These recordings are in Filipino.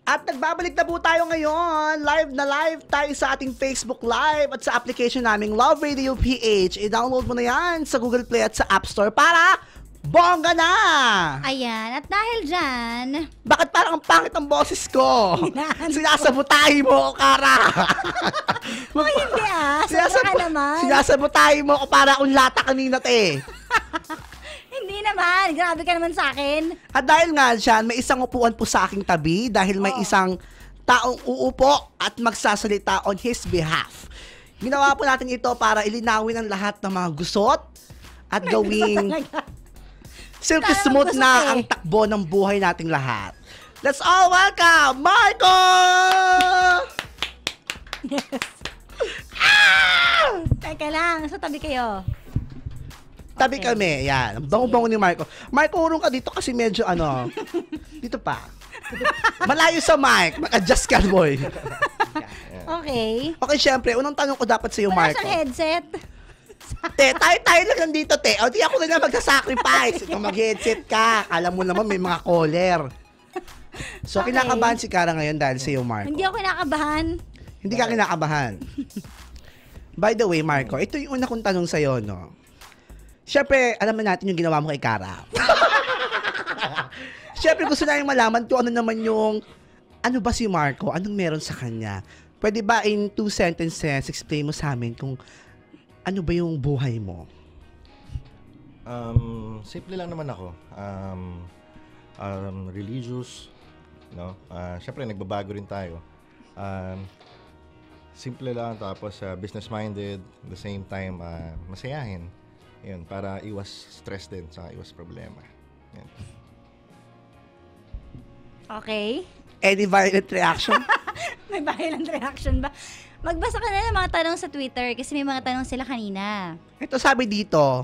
At nagbabalik na po tayo ngayon. Live na live tayo sa ating Facebook Live at sa application naming Love Radio PH. I-download mo na yan sa Google Play at sa App Store para bongga na! Ayan, at dahil dyan... Bakit parang ang pangit ang boses ko? Sinasabutahin mo, Kara! Oh, hindi sobra ka naman. Sinasabutahin mo ko para akong lata kanina, te. Hindi naman, grabe ka naman sa akin. At dahil nga dyan, may isang upuan po sa aking tabi dahil may isang taong uupo at magsasalita on his behalf. Ginawa po natin ito para ilinawin ang lahat ng mga gusot at gawing silky smooth na ang takbo ng buhay nating lahat. Let's all welcome Marco! Yes. Teka lang, sa tabi kayo. Tabi kami, yan. Bango-bango ni Marco. Marco, urong ka dito kasi medyo dito pa. Malayo sa mic. Mag-adjust ka, boy. Okay. Okay, syempre, unang tanong ko dapat sa iyo, Wala Marco. siyang headset. Te, tayo lang nandito, te. O, di ako na magsasacrifice. Ikaw mag-headset ka. Alam mo naman, may mga caller. So, Okay. kinakabahan si Kara ngayon dahil sa iyo, Marco. Hindi ako kinakabahan. Hindi ka kinakabahan. By the way, Marco, ito yung una kong tanong sa iyo, no? Siyempre, alam natin yung ginawa mo kay Kara. Siyempre, gusto namin malaman kung ano naman yung, ano ba si Marco? Anong meron sa kanya? Pwede ba in 2 sentences, explain mo sa amin kung ano ba yung buhay mo? Simple lang naman ako. Religious, no? Siyempre, nagbabago rin tayo. Simple lang, tapos business-minded, at the same time, masayahin. Yun, para iwas stress din, saka iwas problema. Yan. Okay. Any violent reaction? May violent reaction ba? Magbasa ka na ng mga tanong sa Twitter kasi may mga tanong sila kanina. Ito sabi dito,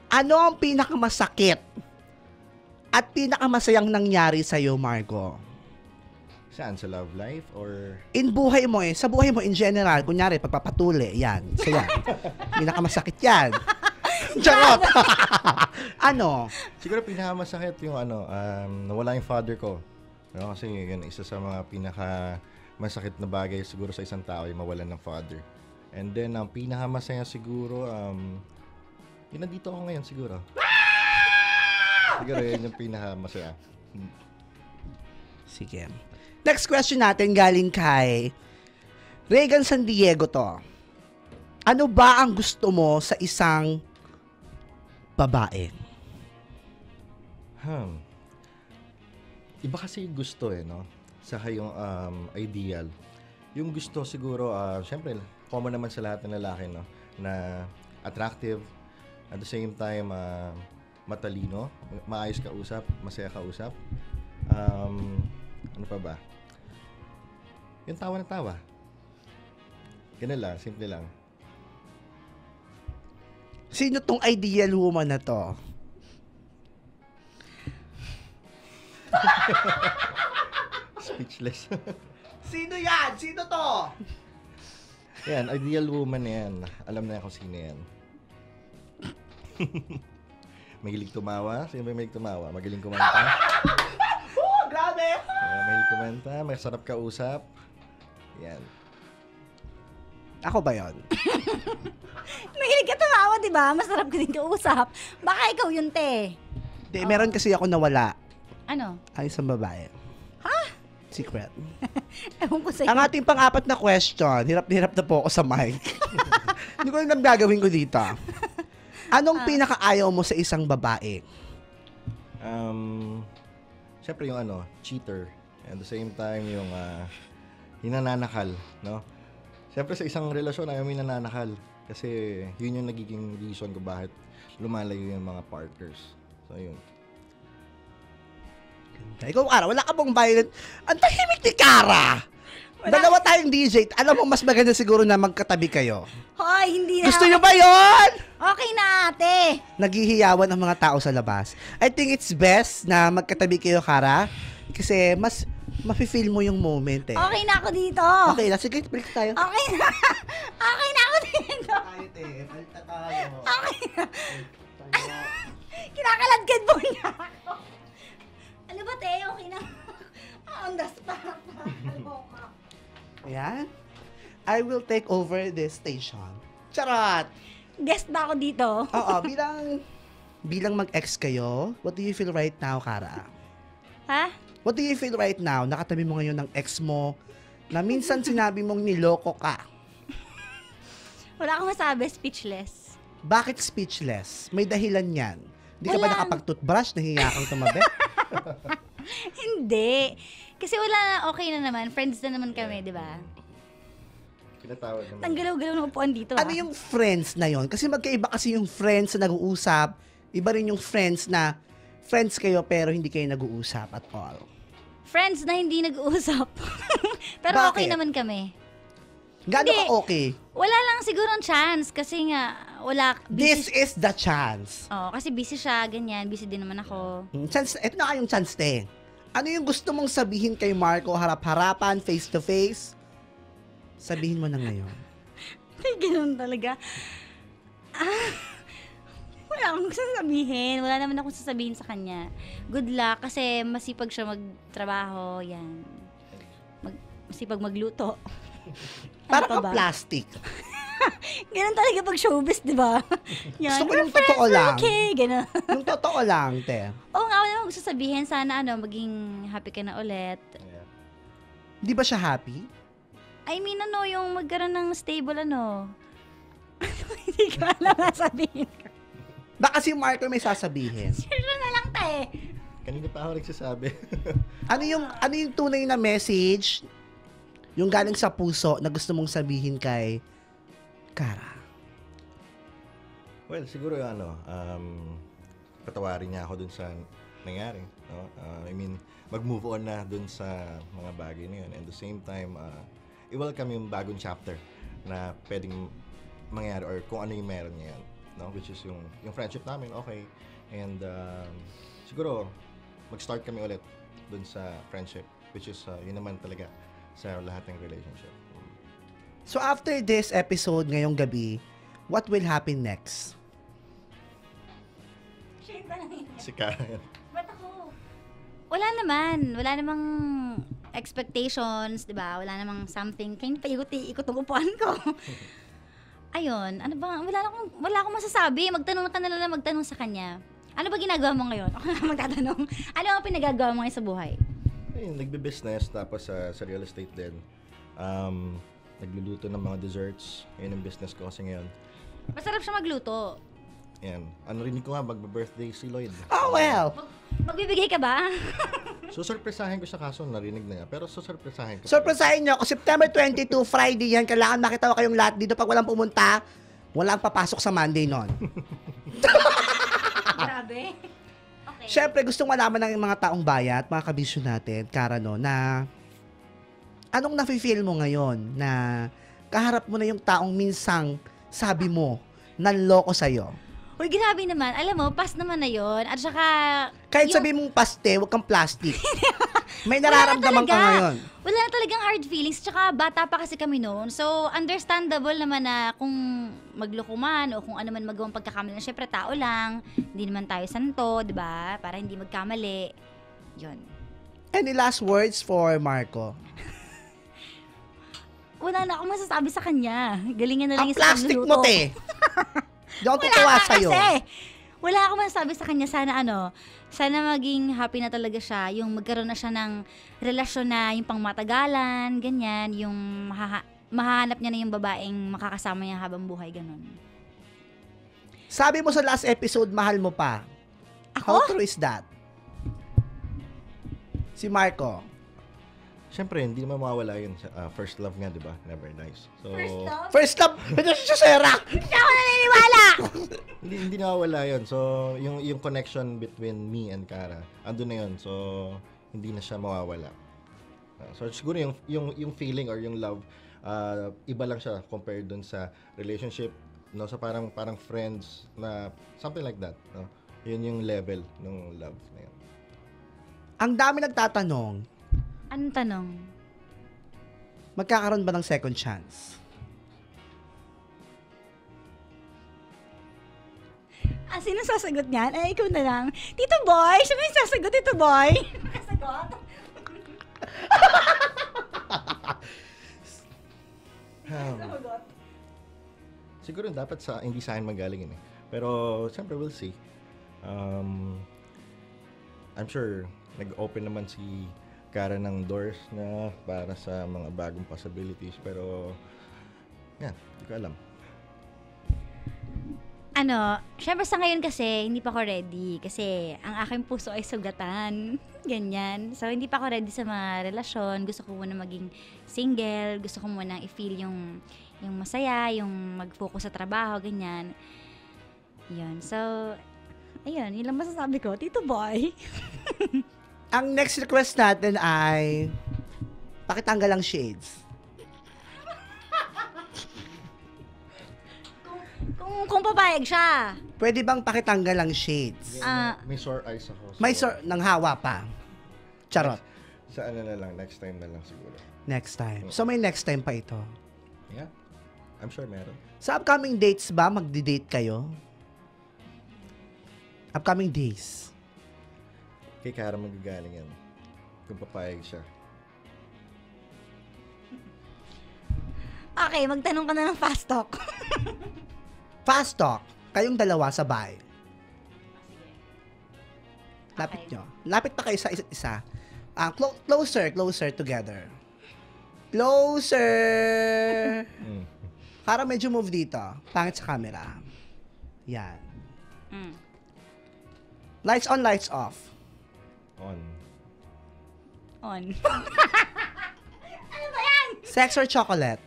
ano ang pinakamasakit at pinakamasayang nangyari sa'yo, Marco? Saan? Sa love life? Or... In buhay mo sa buhay mo in general, kunyari, pagpapatuli, yan. So yan, pinakamasakit yan. Charot! Ano? Siguro pinakamasakit yung nawala yung father ko. No? Kasi yun, isa sa mga pinakamasakit na bagay siguro sa isang tao yung mawalan ng father. And then, ang pinakamasaya siguro, yun, nandito ako ngayon siguro. Siguro yun yung pinakamasaya. Sige. Next question natin galing kay Regan San Diego to. Ano ba ang gusto mo sa isang babae? Iba kasi yung gusto no? Saka yung ideal. Yung gusto siguro, syempre, common naman sa lahat ng lalaki, no? Na attractive, at the same time, matalino, maayos kausap, masaya kausap. Ano pa ba? Yung tawa na tawa. Ganun lang, simple lang. Sino tong ideal woman na to? Speechless. Sino yan? Sino to? Yan, ideal woman yan. Alam na kung sino yan. Mahilig tumawa. Sino ba mahilig tumawa? Magaling kumanta. Grabe! Mahilig kumanta. Masarap kausap. Yan. Ako ba yon? Mahilig ka tumawa, di ba? Masarap ka din kausap. Baka ikaw yun, te. Di, meron kasi ako nawala. Ano? Ay, isang babae. Ha? Secret. Ewan ko sa'yo. Ang ating pang-apat na question, hirap na hirap na po ako sa mic. Hindi ko alam gagawin ko dito. Anong pinakaayaw mo sa isang babae? Siyempre yung cheater. At the same time, yung hinananakal, no? Siyempre sa isang relasyon, ayaw mo nananakal. Kasi yun yung nagiging reason ko bakit lumalayo yung mga partners. So, yun. Ikaw, Kara, wala ka bang violent? Ang tahimik ni Kara! Dalawa tayong DJ. Alam mo, mas maganda siguro na magkatabi kayo. Hoy, hindi na. Gusto nyo ba yun? Okay na, ate. Naghihiyawan ang mga tao sa labas. I think it's best na magkatabi kayo, Kara. Kasi mas mafe-feel mo yung moment eh. Okay na ako dito. Okay na. Sige, break tayo. Okay na. Okay na ako dito. Kahit eh, palita tayo. Okay na. Kinakaladkad mo niya ako. Ano ba, te? Okay na. On the spot. Ayan. I will take over this station. Charot! Guest ba ako dito? Oo, bilang mag-ex kayo, what do you feel right now, Kara? Ha? What do you feel right now? Nakatabi mo ngayon ng ex mo na minsan sinabi mong niloko ka. Wala akong masabi, speechless. Bakit speechless? May dahilan yan. Hindi ka ba Wala. nakapag-toothbrush? Nahiya kang tumabi? Hindi. Kasi wala na, okay na naman. Friends na naman kami, di ba? Pinatawad naman. Ang galaw-galaw ng upuan dito. Ano yung friends na yon? Kasi magkaiba kasi yung friends na nag-uusap. Iba rin yung friends na friends kayo pero hindi kayo nag-uusap at all. Friends na hindi nag-uusap. Pero Bakit? okay naman kami. Gaano Hindi. ka okay? Wala lang siguro ang chance kasi nga, wala. This Busy. is the chance. Oh, kasi busy siya, ganyan. Busy din naman ako. Chance, eto na kayong chance, te. Ano yung gusto mong sabihin kay Marco harap-harapan, face-to-face? Sabihin mo na ngayon. Ay, ganun talaga. Wala akong sasabihin. Wala naman akong sasabihin sa kanya. Good luck kasi masipag siya magtrabaho. Yan. Masipag magluto. Para Ano pa ka ba? plastic. Ganun talaga pag showbiz, di ba? Yan. Gusto ko We're yung friends, totoo we're lang. okay. Ganun. Yung totoo lang, te. Oo nga, wala akong gusto sabihin. Sana maging happy ka na ulit. Yeah. Di ba siya happy? I mean, yung magkaroon ng stable, Hindi ko alam na sabihin ko. Baka si Marco may sasabihin. Sure na lang, te. Kanina pa ako nagsasabi. Ano yung tunay na message, yung galing sa puso na gusto mong sabihin kay Kara? Well, siguro patawarin niya ako dun sa nangyari. No? I mean, mag-move on na dun sa mga bagay na yun. And at the same time, i-welcome yung bagong chapter na pwedeng mangyari or kung ano yung meron niya yan. No? Which is yung friendship namin, okay. And siguro, mag-start kami ulit dun sa friendship. Which is, yun naman talaga sa lahat ng relationship. So after this episode ngayong gabi, what will happen next? Shame ba lang yun? Si Karen. Ba't ako? Wala naman. Wala namang expectations, di ba? Wala namang something. Kaya paikot-ikot ang upuan ko. Ayun. Ano ba? Wala akong masasabi. Magtanong ka na lang magtanong sa kanya. Ano ba ginagawa mo ngayon? Ako na magtatanong. Ano ang pinagagawa mo ngayon sa buhay? Ayun, nagbe-business tapos sa real estate din. Nagluluto ng mga desserts. Ayun ang business ko kasi ngayon. Masarap siya magluto. Ayan. Ano rin ko nga, magbe-birthday si Lloyd. Oh well. Magbibigay ka ba? Susurpresahin ko siya kaso narinig na nga. Pero susurpresahin ko. Surpresahin nyo ako, September 22, Friday yan. Kailangan makita ko kayong lahat dito. Pag walang pumunta, walang papasok sa Monday nun. Grabe. Okay. Siyempre, gustong malaman ng mga taong bayat, mga kabisyo natin, Kara, no, na anong nafe-feel mo ngayon na kaharap mo na yung taong minsang sabi mo, nanloko sa'yo? Uy, grabe naman. Alam mo, pass naman na yon. At saka... Kahit yung- sabi mong paste, huwag kang plastic. May Wala na nararamdaman ka talaga. ngayon. Wala na talagang hard feelings. Tsaka bata pa kasi kami noon. So, understandable naman na kung magloko man o kung ano man magawang pagkakamali. Siyempre, tao lang. Hindi naman tayo santo, di ba? Para hindi magkamali. Yun. Any last words for Marco? Wala na akong masasabi sa kanya. Galingan na lang Ang yung sa plastic pagluluto. mo, te. Di ako Wala tutuwa ka sa'yo. kasi. Wala akong masasabi sa kanya. Sana maging happy na talaga siya. Yung magkaroon na siya ng relasyon na yung pangmatagalan, ganyan. Yung mahahanap niya na yung babaeng makakasama niya habang buhay, ganun. Sabi mo sa last episode, mahal mo pa. How Ako? true is that? Si Marco. Siyempre, hindi naman mawawala yun. First love nga, di ba? Never dies. So, First love, ito si Sarah. Hindi ako naniniwala! hindi nawawala yun. So, yung connection between me and Kara, andun na yun. So, hindi na siya mawawala. So, siguro yung feeling or yung love, iba lang siya compared dun sa relationship, no? So, parang friends na something like that, no? Yun yung level ng love na yun. Ang dami nagtatanong, Anong tanong? magkakaroon ba ng second chance? Sino sasagot niyan? Ay, ikaw na lang. Tito Boy! Sino yung sasagot, Tito Boy? Sasagot? Siguro dapat hindi sa akin magaling yun eh. Pero, siyempre, we'll see. I'm sure, nag-open naman si Kara ng doors na para sa mga bagong possibilities. Pero, hindi ko alam. Syempre sa ngayon kasi, hindi pa ako ready. Kasi, ang aking puso ay sugatan. Ganyan. So, hindi pa ako ready sa mga relasyon. Gusto ko muna maging single. Gusto ko muna i-feel yung masaya, yung mag-focus sa trabaho, ganyan. Yun. So, ayun. Yun lang masasabi ko. Tito Boy. Ang next request natin ay pakitanggal ang shades. Kung papayag siya. Pwede bang pakitanggal ang shades? May sore eyes ako. May nang hawa pa. Charot. Sa ano na lang, next time na lang siguro. Next time. So may next time pa ito. Yeah. I'm sure meron. Sa upcoming dates ba, magdi-date kayo? Upcoming days. Kay Kara magagaling yan. Kung papayag siya. Okay, magtanong ka na ng fast talk. Fast talk. Kayong dalawa sa bahay. Lapit nyo. Lapit pa kayo sa isa't isa. Closer together. Closer! Para medyo move dito. Pangit sa camera. Yan. Lights on, lights off. On. Ano ba yan? Sex or chocolate?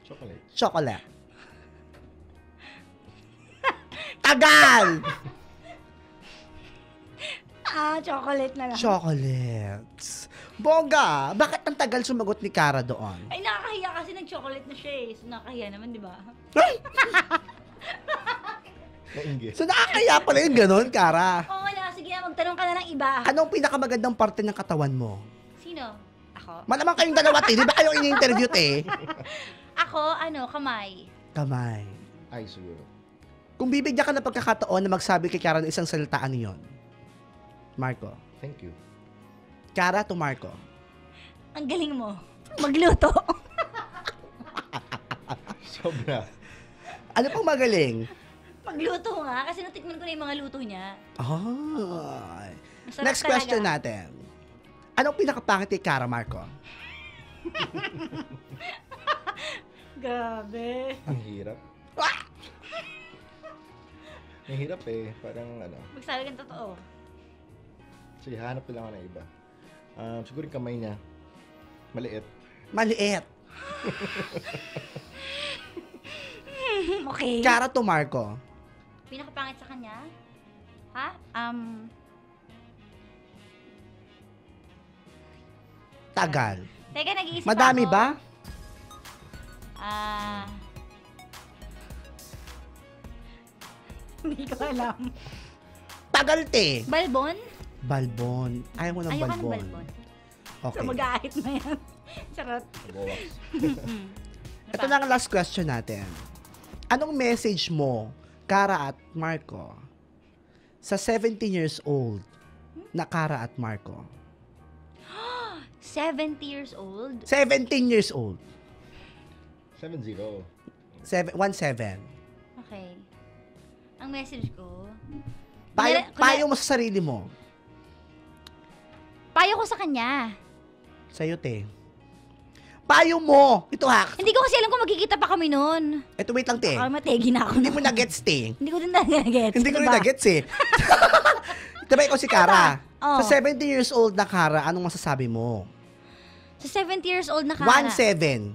Chocolate. Chocolate. Tagal! Chocolate na lang. Chocolates. Bongga! Bakit ang tagal sumagot ni Kara doon? Ay, nakakahiya kasi nag-chocolate na siya eh. So, nakakahiya naman, di ba? Ay! Nainggit. So nakakaya pala yung ganun, Kara. Oo na, sige na, magtanong ka na ng iba. Anong pinakamagandang parte ng katawan mo? Sino? Ako? Malamang kayong dalawa, di ba kayo ini-interview, Ako, kamay. Kamay. Ay, siguro. Kung bibigyan ka ng pagkakataon na magsabi kay Kara ng isang salita, ano yun? Marco. Thank you. Kara to Marco. Ang galing mo. Magluto. Sobra. Ano pang magaling? Magluto nga, kasi natikman ko na yung mga luto niya. Ay. Masarap Next question talaga. natin. Anong pinakapangit kay Kara, Marco? Grabe. Ang hirap. Ang hirap eh. Parang Magsabi kang totoo. sige, hanap lang ako ng iba. Siguro yung kamay niya. Maliit. Maliit. Okay. Kara to Marco. Pinakapangit sa kanya? Ha? Tagal. Teka, nag-iisip Madami ako. ba? Hindi ko alam. Tagal, te. Balbon? Balbon. Ayaw mo ng Ayaw ka ng balbon. balbon. Okay. So, mag-aahit na yan. Charot. Bowax. Ito na ang last question natin. Anong message mo, Kara at Marco, sa 17 years old na Kara at Marco? 70 years old? 17 years old. 7-0. 17. Okay. Ang message ko, Payo mo sa sarili mo. payo ko sa kanya. Sa'yo, te. Payo mo! Ito ha. Hindi ko kasi alam kung magkikita pa kami noon. Ito, wait lang, te. Mategi na ako. Hindi mo na-gets, te. Hindi ko din na-gets. Hindi ko rin diba? na-gets, eh. Diba ikaw si Kara? Oh. Sa 17 years old na Kara, anong masasabi mo? Sa 70 years old na Kara. 17.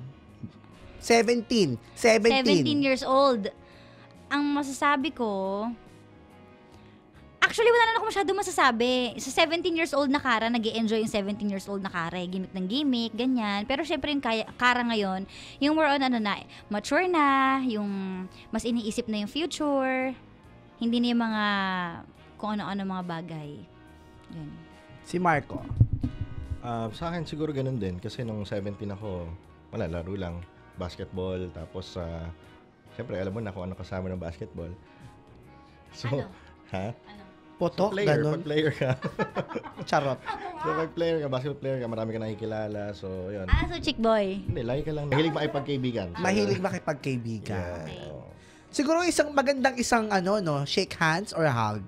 17 years old. Ang masasabi ko, actually, wala na ako masyado masasabi. Sa 17 years old na Kara, nag-i-enjoy yung 17 years old na Kara. Gimmick ng gimmick, ganyan. Pero syempre yung Kara ngayon, yung more on mature na, yung mas iniisip na yung future, hindi na yung mga kung ano-ano mga bagay. Yun. Si Marco. Sa akin siguro ganun din. Kasi nung 17 ako, wala, laro lang. Basketball. Tapos, syempre, alam mo na kung ano kasama ng basketball. So, Ano? ha? Ano? Potok, Pag ganun. player ka. Charot. So, pag player ka, basketball player ka, marami ka nakikilala. So, yun. So chick boy. Hindi, lagi ka lang. Mahilig makipagkaibigan. So, Mahilig makipagkaibigan. Yeah. Okay. oo. Siguro isang ano, no, shake hands or hug.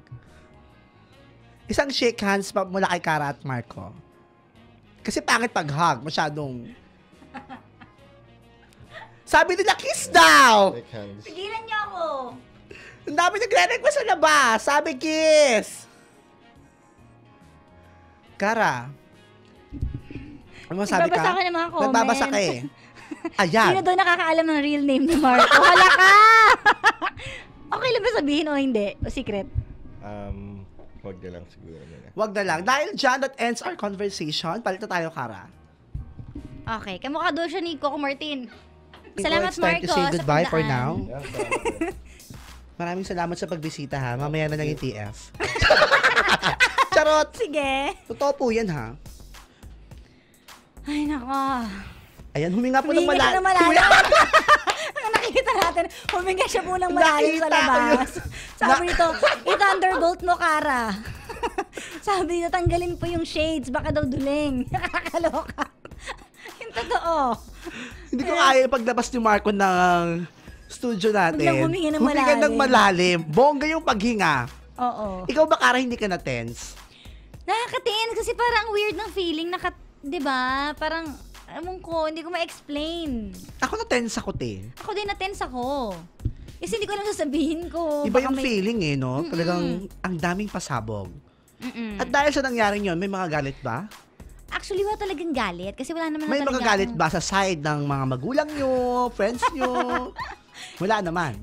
Isang shake hands mula kay Cara at Marco. Kasi pangit pag hug, masyadong... Sabi nila, kiss daw! Shake hands. Pigilan niyo ako. Ang dami nagre-request sa labas. Sabi, kiss! Cara, ano mo sabi Nagbabasa ka? ka ng mga comments. Nagbabasa ka eh. Ayan. Sino daw nakakaalam ng real name ni Marco? Wala ka! Okay lang ba sabihin o hindi? O secret? Wag na lang siguro muna. Wag na lang. Dahil dyan, that ends our conversation. Palit na tayo, Cara. Okay, kamukha daw siya ni Coco Martin. Ikaw, Salamat, it's time Marco, to say sa goodbye for pagdaan. now. Yan, salamat. Maraming salamat sa pagbisita, ha. Mamaya na lang yung TF. Charot! Sige. Totoo po yan, ha. Ay, nako. Ayan, huminga po ng Huminga ka ng malalim. malalim. Ang nakikita natin, huminga siya po ng malalim sa Nakita ko labas. Sabi nito, i-thunderbolt mo, Cara. Sabi nito, tanggalin po yung shades, baka daw duling. Nakakaloka. Yung totoo. Hindi ko kaya paglabas ni Marco ng studio natin. Biglang huminga ng Huminga ng malalim. Bongga yung paghinga. Oo. Ikaw ba, Cara, hindi ka na-tense? Nakaka-tense kasi parang weird ng feeling, 'di ba? Parang amon ko, hindi ko ma-explain. Ako na-tense ako, te. Ako din na-tense ako. Kasi hindi ko alam sasabihin ko. Iba Baka yung may- feeling eh, no? Talagang ang daming pasabog. At dahil sa nangyari yun, may mga galit ba? Actually, wala talagang galit. Kasi wala naman May na mga talaga galit akong- ba sa side ng mga magulang nyo, friends nyo? Wala naman.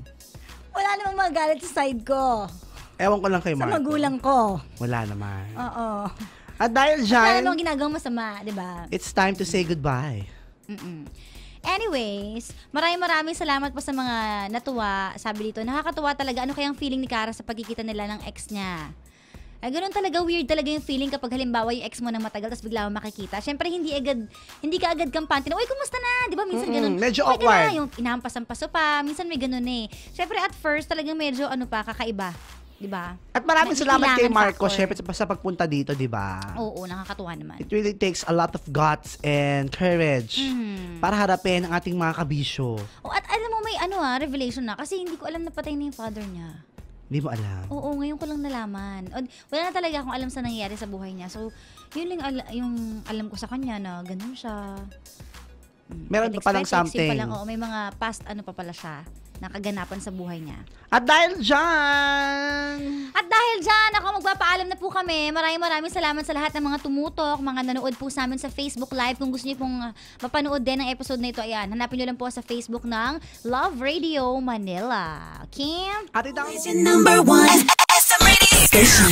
Wala namang mga galit sa side ko. Ewan ko lang kay Sa Marco. magulang ko. Wala naman. Oo. At dahil Wala dyan, namang ginagawang masama, di ba? it's time to say goodbye. Anyways, maraming salamat po sa mga natuwa. Sabi dito, nakakatuwa talaga. Ano kayang feeling ni Cara sa pagkikita nila ng ex niya? Ay, ganun talaga, weird talaga yung feeling kapag halimbawa yung ex mo nang matagal tapos bigla mo makikita. Syempre, hindi ka agad kampante na, uy, kumusta na? Di ba, minsan ganun. medyo "Uy, ka awkward." na," yung inahampas ang paso pa. Minsan may ganun eh. Syempre, at first, talagang medyo, kakaiba. Di ba? At maraming Na- salamat kay kailangan Marco, factor. syempre sa pagpunta dito, di ba? Oo, nakakatuwa naman. It really takes a lot of guts and courage para harapin ang ating mga kabisyo. Oh, at alam mo, may revelation na. Kasi hindi ko alam na patay na yung father niya. Hindi mo alam. Oo, ngayon ko lang nalaman. Wala na talaga akong alam sa nangyayari sa buhay niya. So, yun lang yung alam ko sa kanya na ganun siya. Meron pa palang something. May mga past pa pala siya na kaganapan sa buhay niya. At dahil dyan, At dahil dyan, ako magpapaalam na po kami. Maraming salamat sa lahat ng mga tumutok, mga nanood po sa amin sa Facebook Live. Kung gusto niyo pong mapanood din ang episode na ito, ayan, hanapin niyo lang po sa Facebook ng Love Radio Manila. Kim? at itang Number one SM radio station.